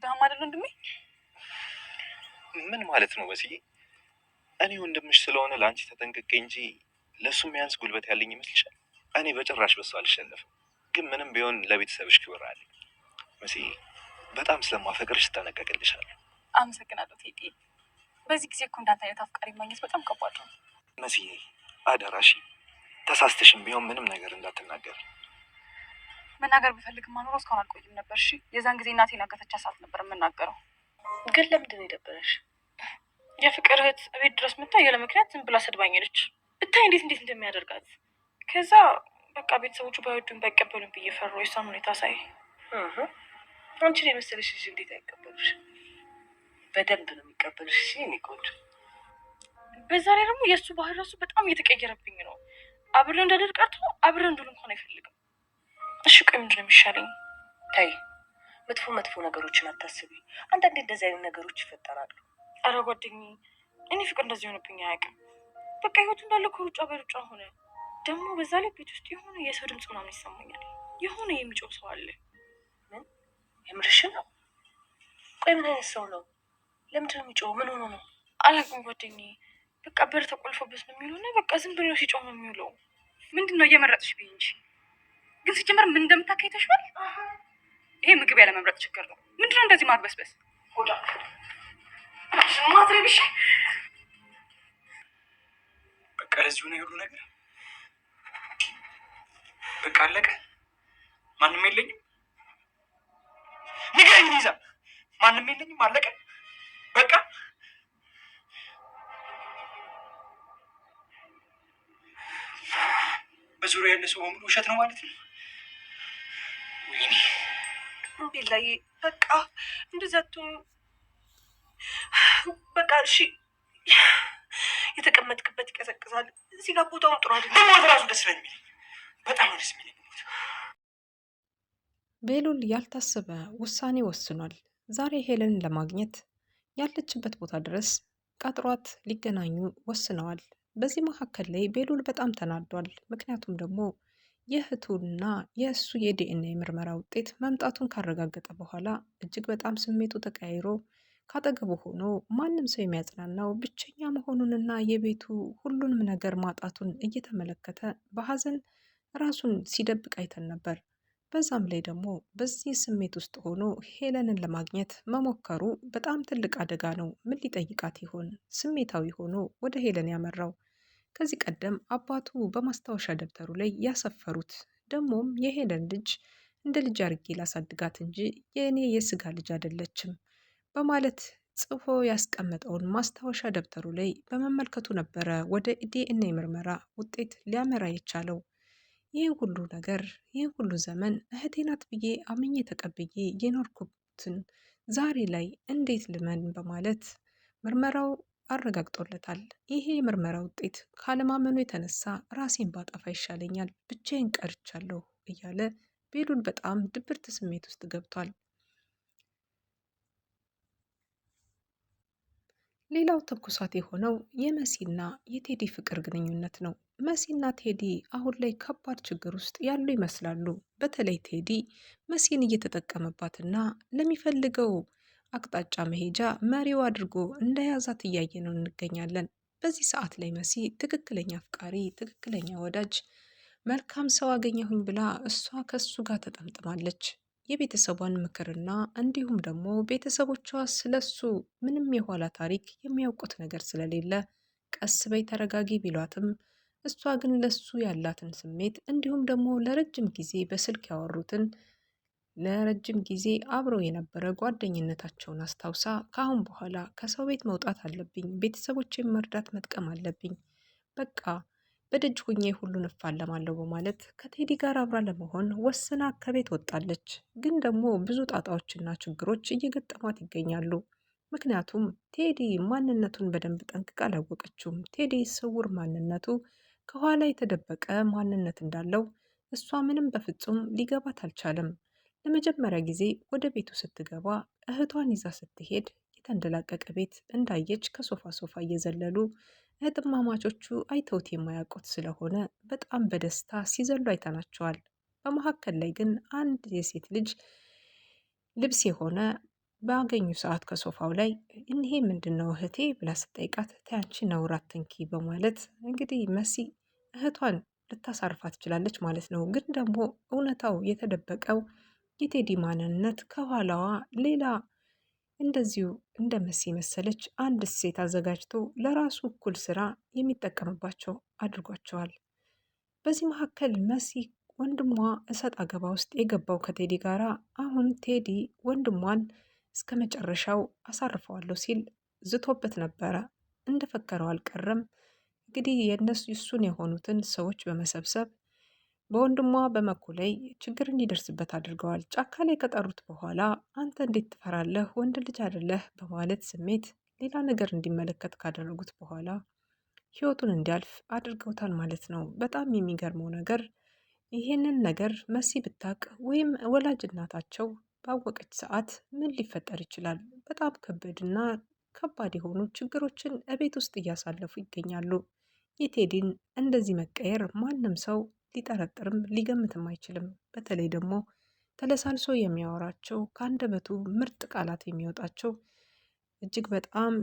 አልጎዳህም አይደል ወንድሜ? ምን ማለት ነው መስዬ? እኔ ወንድምሽ ስለሆነ ለአንቺ ተጠንቅቄ እንጂ ለእሱ የሚያንስ ጉልበት ያለኝ ይመስልሻል? እኔ በጭራሽ በሱ አልሸነፍም። ግን ምንም ቢሆን ለቤተሰብሽ ክብር አለኝ መስዬ። በጣም ስለማፈቅርሽ እጠነቀቅልሻለሁ። አመሰግናለሁ ቴዲ። በዚህ ጊዜ እኮ እንዳንተ አይነት አፍቃሪ ማግኘት በጣም ከባድ ነው መስዬ። አደራሽ ተሳስተሽም ቢሆን ምንም ነገር እንዳትናገር። መናገር ብፈልግማ ኖሮ እስካሁን አልቆይም ነበር። እሺ የዛን ጊዜ እናቴን አገተቻ ሰዓት ነበር የምናገረው። ግን ለምንድን ነው የደበረሽ? የፍቅር እህት ቤት ድረስ መታ ያለ ምክንያት ዝም ብላ ሰድባኝ ሄደች። ብታይ እንዴት እንደሚያደርጋት። ከዛ በቃ ቤተሰቦቹ ባይወዱኝ ባይቀበሉኝ ብዬ ፈራሁ። የሷን ሁኔታ ሳይ አንቺን የመሰለሽ ልጅ እንዴት አይቀበሉሽ? በደንብ ነው የሚቀበሉሽ። እሺ እኔ ቆንጆ። በዛ ላይ ደግሞ የእሱ ባህል ራሱ በጣም እየተቀየረብኝ ነው። አብሬው እንዳደር ቀርቶ አብሬው እንድል እንኳን አይፈልግም። እሺ ቆይ ምንድን ነው የሚሻለኝ? ታይ መጥፎ ነገሮችን አታስቢ። አንዳንዴ እንደዚህ አይነት ነገሮች ይፈጠራሉ። አረ ጓደኛዬ፣ እኔ ፍቅር እንደዚህ ሆነብኝ አያውቅም። በቃ ህይወቱ እንዳለ ከሩጫ በሩጫ ሆነ። ደግሞ በዛ ላይ ቤት ውስጥ የሆነ የሰው ድምፅ ምናምን ይሰማኛል። የሆነ የሚጮህ ሰው አለ። ምን የምርሽ ነው? ቆይ ምን አይነት ሰው ነው? ለምንድን ነው የሚጮህ? ምን ሆኖ ነው? አላውቅም ጓደኛዬ። በቃ በር ተቆልፎበት ነው የሚውለው እና በቃ ዝም ብሎ ሲጮህ ነው የሚውለው። ምንድን ነው እየመረጥሽ ብዬ እንጂ ግን ሲጀመር ምን እንደምታካይ ተሽሏል። ይሄ ምግብ ያለ መምረጥ ችግር ነው። ምንድነው እንደዚህ ማግበስበስ? ሆዳ ማትረብሽ። በቃ ለዚሁ ነው ሁሉ ነገር። በቃ አለቀ። ማንም የለኝም። ንገረኝ ይዛ። ማንም የለኝም። አለቀ በቃ። በዙሪያ ያለ ሰው በሙሉ ውሸት ነው ማለት ነው። ቤላዬ በቃ እንደዚያ አትሁን። በቃ እሺ፣ የተቀመጥክበት ይቀዘቅዛል። እዚህ ጋር ቦታውን ጥሩ አይደለም። ሞት ራሱ ደስ ነው የሚለኝ። በጣም ነው ደስ የሚለኝ ሞት። ቤሉል ያልታሰበ ውሳኔ ወስኗል። ዛሬ ሄለንን ለማግኘት ያለችበት ቦታ ድረስ ቀጥሯት ሊገናኙ ወስነዋል። በዚህ መካከል ላይ ቤሉል በጣም ተናዷል። ምክንያቱም ደግሞ የእህቱና የእሱ የዲኤንኤ ምርመራ ውጤት መምጣቱን ካረጋገጠ በኋላ እጅግ በጣም ስሜቱ ተቀያይሮ ካጠገቡ ሆኖ ማንም ሰው የሚያጽናናው ብቸኛ መሆኑንና የቤቱ ሁሉንም ነገር ማጣቱን እየተመለከተ በሀዘን ራሱን ሲደብቅ አይተን ነበር። በዛም ላይ ደግሞ በዚህ ስሜት ውስጥ ሆኖ ሄለንን ለማግኘት መሞከሩ በጣም ትልቅ አደጋ ነው። ምን ሊጠይቃት ይሆን? ስሜታዊ ሆኖ ወደ ሄለን ያመራው ከዚህ ቀደም አባቱ በማስታወሻ ደብተሩ ላይ ያሰፈሩት ደግሞም የሄለን ልጅ እንደ ልጅ አርጌ ላሳድጋት እንጂ የእኔ የስጋ ልጅ አይደለችም በማለት ጽፎ ያስቀመጠውን ማስታወሻ ደብተሩ ላይ በመመልከቱ ነበረ ወደ ዲኤንኤ ምርመራ ውጤት ሊያመራ የቻለው። ይህን ሁሉ ነገር ይህን ሁሉ ዘመን እህቴ ናት ብዬ አምኜ ተቀብዬ የኖርኩትን ዛሬ ላይ እንዴት ልመን በማለት ምርመራው አረጋግጦለታል። ይሄ የምርመራ ውጤት ካለማመኑ የተነሳ ራሴን ባጠፋ ይሻለኛል፣ ብቻዬን ቀርቻለሁ እያለ ቤሉል በጣም ድብርት ስሜት ውስጥ ገብቷል። ሌላው ትኩሳት የሆነው የመሲና የቴዲ ፍቅር ግንኙነት ነው። መሲና ቴዲ አሁን ላይ ከባድ ችግር ውስጥ ያሉ ይመስላሉ። በተለይ ቴዲ መሲን እየተጠቀመባትና ለሚፈልገው አቅጣጫ መሄጃ መሪው አድርጎ እንደያዛት እያየ ነው እንገኛለን። በዚህ ሰዓት ላይ መሲ ትክክለኛ አፍቃሪ፣ ትክክለኛ ወዳጅ፣ መልካም ሰው አገኘሁኝ ብላ እሷ ከሱ ጋር ተጠምጥማለች። የቤተሰቧን ምክርና እንዲሁም ደግሞ ቤተሰቦቿ ስለሱ ምንም የኋላ ታሪክ የሚያውቁት ነገር ስለሌለ ቀስ በይ ተረጋጊ ቢሏትም እሷ ግን ለሱ ያላትን ስሜት እንዲሁም ደግሞ ለረጅም ጊዜ በስልክ ያወሩትን ለረጅም ጊዜ አብረው የነበረ ጓደኝነታቸውን አስታውሳ ከአሁን በኋላ ከሰው ቤት መውጣት አለብኝ፣ ቤተሰቦቼን መርዳት መጥቀም አለብኝ፣ በቃ በደጅ ሁኜ ሁሉን እፋለማለሁ በማለት ከቴዲ ጋር አብራ ለመሆን ወስና ከቤት ወጣለች። ግን ደግሞ ብዙ ጣጣዎችና ችግሮች እየገጠሟት ይገኛሉ። ምክንያቱም ቴዲ ማንነቱን በደንብ ጠንቅቃ አላወቀችውም። ቴዲ ስውር ማንነቱ ከኋላ የተደበቀ ማንነት እንዳለው እሷ ምንም በፍጹም ሊገባት አልቻለም። ለመጀመሪያ ጊዜ ወደ ቤቱ ስትገባ እህቷን ይዛ ስትሄድ የተንደላቀቀ ቤት እንዳየች ከሶፋ ሶፋ እየዘለሉ እህትማማቾቹ አይተውት የማያውቁት ስለሆነ በጣም በደስታ ሲዘሉ አይተናቸዋል። በመካከል ላይ ግን አንድ የሴት ልጅ ልብስ የሆነ ባገኙ ሰዓት ከሶፋው ላይ ይሄ ምንድን ነው እህቴ ብላ ስጠይቃት ታያንቺ ነውር አትንኪ በማለት እንግዲህ መሲ እህቷን ልታሳርፋ ትችላለች ማለት ነው። ግን ደግሞ እውነታው የተደበቀው የቴዲ ማንነት ከኋላዋ ሌላ እንደዚሁ እንደ መሲ መሰለች አንድ ሴት አዘጋጅቶ ለራሱ እኩል ስራ የሚጠቀምባቸው አድርጓቸዋል። በዚህ መካከል መሲ ወንድሟ እሰጥ አገባ ውስጥ የገባው ከቴዲ ጋራ አሁን ቴዲ ወንድሟን እስከ መጨረሻው አሳርፈዋለሁ ሲል ዝቶበት ነበረ። እንደፈከረው አልቀረም። እንግዲህ የእነሱ እሱን የሆኑትን ሰዎች በመሰብሰብ በወንድሟ በመኩ ላይ ችግር እንዲደርስበት አድርገዋል። ጫካ ላይ ከጠሩት በኋላ አንተ እንዴት ትፈራለህ? ወንድ ልጅ አይደለህ? በማለት ስሜት ሌላ ነገር እንዲመለከት ካደረጉት በኋላ ህይወቱን እንዲያልፍ አድርገውታል ማለት ነው። በጣም የሚገርመው ነገር ይሄንን ነገር መሲ ብታቅ ወይም ወላጅ እናታቸው ባወቀች ሰዓት ምን ሊፈጠር ይችላል? በጣም ከበድና ከባድ የሆኑ ችግሮችን እቤት ውስጥ እያሳለፉ ይገኛሉ። የቴዲን እንደዚህ መቀየር ማንም ሰው ሊጠረጥርም ሊገምትም አይችልም። በተለይ ደግሞ ተለሳልሶ የሚያወራቸው ከአንደበቱ ምርጥ ቃላት የሚወጣቸው እጅግ በጣም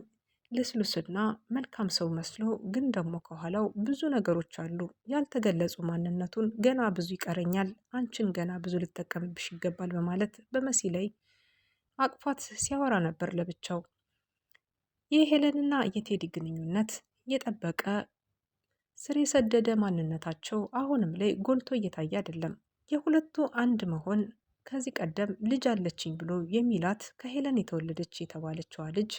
ልስሉስና መልካም ሰው መስሎ ግን ደግሞ ከኋላው ብዙ ነገሮች አሉ ያልተገለጹ ማንነቱን ገና ብዙ ይቀረኛል፣ አንቺን ገና ብዙ ልጠቀምብሽ ይገባል በማለት በመሲ ላይ አቅፏት ሲያወራ ነበር ለብቻው። የሄለንና የቴዲ ግንኙነት የጠበቀ ስር የሰደደ ማንነታቸው አሁንም ላይ ጎልቶ እየታየ አይደለም። የሁለቱ አንድ መሆን ከዚህ ቀደም ልጅ አለችኝ ብሎ የሚላት ከሄለን የተወለደች የተባለችዋ ልጅ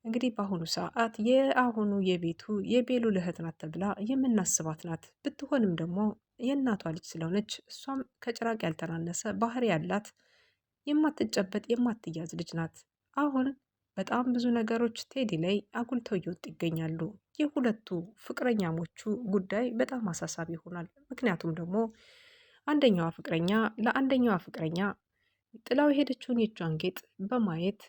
እንግዲህ በአሁኑ ሰዓት የአሁኑ የቤቱ የቤሉ እህት ናት ተብላ የምናስባት ናት። ብትሆንም ደግሞ የእናቷ ልጅ ስለሆነች እሷም ከጭራቅ ያልተናነሰ ባህሪ ያላት የማትጨበጥ የማትያዝ ልጅ ናት። አሁን በጣም ብዙ ነገሮች ቴዲ ላይ አጉልተው እየወጡ ይገኛሉ። የሁለቱ ፍቅረኛሞቹ ጉዳይ በጣም አሳሳቢ ይሆናል። ምክንያቱም ደግሞ አንደኛዋ ፍቅረኛ ለአንደኛዋ ፍቅረኛ ጥላው የሄደችውን የእጇን ጌጥ በማየት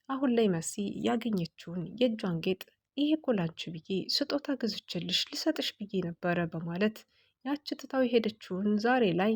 አሁን ላይ መሲ ያገኘችውን የእጇን ጌጥ ይሄ እኮ ላንቺ ብዬ ስጦታ ገዝቼልሽ ልሰጥሽ ብዬ ነበረ በማለት ያቺ ትታው የሄደችውን ዛሬ ላይ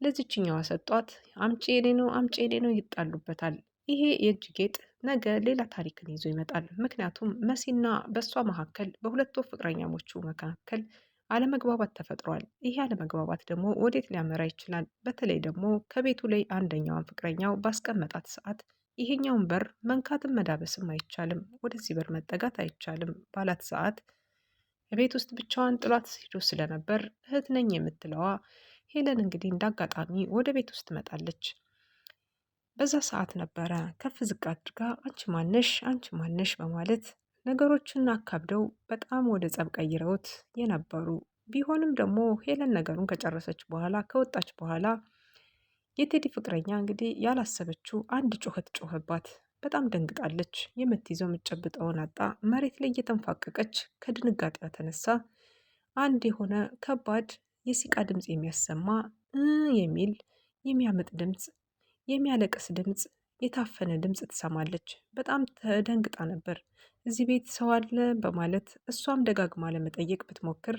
ለዚችኛዋ ሰጧት። አምጪ የኔ ነው አምጪ የኔ ነው ይጣሉበታል። ይሄ የእጅ ጌጥ ነገ ሌላ ታሪክን ይዞ ይመጣል። ምክንያቱም መሲና በእሷ መካከል በሁለቱ ፍቅረኛሞቹ መካከል አለመግባባት ተፈጥሯል። ይሄ አለመግባባት ደግሞ ወዴት ሊያመራ ይችላል? በተለይ ደግሞ ከቤቱ ላይ አንደኛዋን ፍቅረኛው ባስቀመጣት ሰዓት ይሄኛውን በር መንካትም መዳበስም አይቻልም፣ ወደዚህ በር መጠጋት አይቻልም ባላት ሰዓት ቤት ውስጥ ብቻዋን ጥሏት ሄዶ ስለነበር እህት ነኝ የምትለዋ ሄለን እንግዲህ እንዳጋጣሚ ወደ ቤት ውስጥ ትመጣለች። በዛ ሰዓት ነበረ ከፍ ዝቅ አድርጋ አንቺ ማነሽ አንቺ ማነሽ በማለት ነገሮችን አካብደው በጣም ወደ ጸብ ቀይረውት የነበሩ ቢሆንም ደግሞ ሄለን ነገሩን ከጨረሰች በኋላ ከወጣች በኋላ የቴዲ ፍቅረኛ እንግዲህ ያላሰበችው አንድ ጩኸት ጮኸባት። በጣም ደንግጣለች። የምትይዘው የምትጨብጠውን አጣ መሬት ላይ እየተንፋቀቀች ከድንጋጤዋ ተነሳ አንድ የሆነ ከባድ የሲቃ ድምፅ የሚያሰማ የሚል የሚያምጥ ድምፅ፣ የሚያለቅስ ድምፅ፣ የታፈነ ድምፅ ትሰማለች። በጣም ተደንግጣ ነበር። እዚህ ቤት ሰው አለ በማለት እሷም ደጋግማ ለመጠየቅ ብትሞክር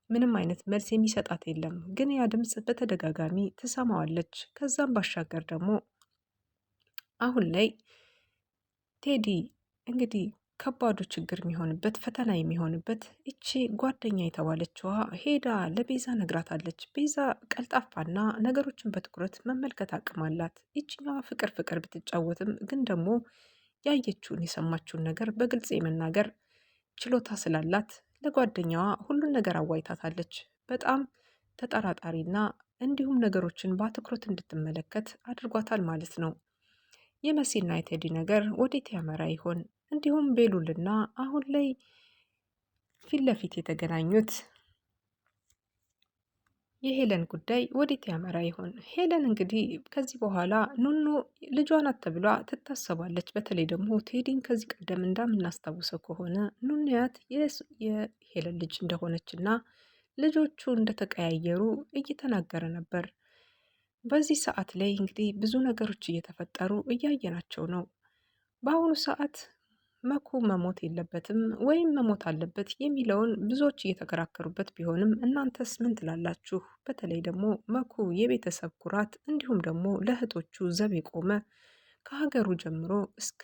ምንም አይነት መልስ የሚሰጣት የለም። ግን ያ ድምፅ በተደጋጋሚ ትሰማዋለች። ከዛም ባሻገር ደግሞ አሁን ላይ ቴዲ እንግዲህ ከባዱ ችግር የሚሆንበት ፈተና የሚሆንበት እቺ ጓደኛ የተባለችዋ ሄዳ ለቤዛ ነግራታለች። ቤዛ ቀልጣፋና ነገሮችን በትኩረት መመልከት አቅም አላት። ይችኛዋ ፍቅር ፍቅር ብትጫወትም ግን ደግሞ ያየችውን የሰማችውን ነገር በግልጽ የመናገር ችሎታ ስላላት ለጓደኛዋ ሁሉን ነገር አዋይታታለች። በጣም ተጠራጣሪና እንዲሁም ነገሮችን በአትኩሮት እንድትመለከት አድርጓታል ማለት ነው። የመሲና የቴዲ ነገር ወዴት ያመራ ይሆን? እንዲሁም ቤሉልና አሁን ላይ ፊት ለፊት የተገናኙት የሄለን ጉዳይ ወዴት ያመራ ይሆን? ሄለን እንግዲህ ከዚህ በኋላ ኑኑ ልጇ ናት ተብላ ትታሰባለች። በተለይ ደግሞ ቴዲን ከዚህ ቀደም እንደምናስታውሰው ከሆነ ኑኑያት የሄለን ልጅ እንደሆነችና ልጆቹ እንደተቀያየሩ እየተናገረ ነበር። በዚህ ሰዓት ላይ እንግዲህ ብዙ ነገሮች እየተፈጠሩ እያየናቸው ነው። በአሁኑ ሰዓት መኩ መሞት የለበትም ወይም መሞት አለበት የሚለውን ብዙዎች እየተከራከሩበት ቢሆንም እናንተስ ምን ትላላችሁ? በተለይ ደግሞ መኩ የቤተሰብ ኩራት እንዲሁም ደግሞ ለእህቶቹ ዘብ የቆመ ከሀገሩ ጀምሮ እስከ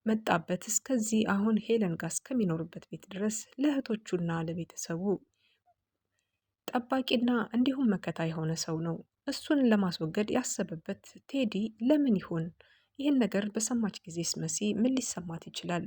መጣበት እስከዚህ አሁን ሄለን ጋር እስከሚኖርበት ቤት ድረስ ለእህቶቹና ለቤተሰቡ ጠባቂና እንዲሁም መከታ የሆነ ሰው ነው። እሱን ለማስወገድ ያሰበበት ቴዲ ለምን ይሆን? ይህን ነገር በሰማች ጊዜስ መሲ ምን ሊሰማት ይችላል?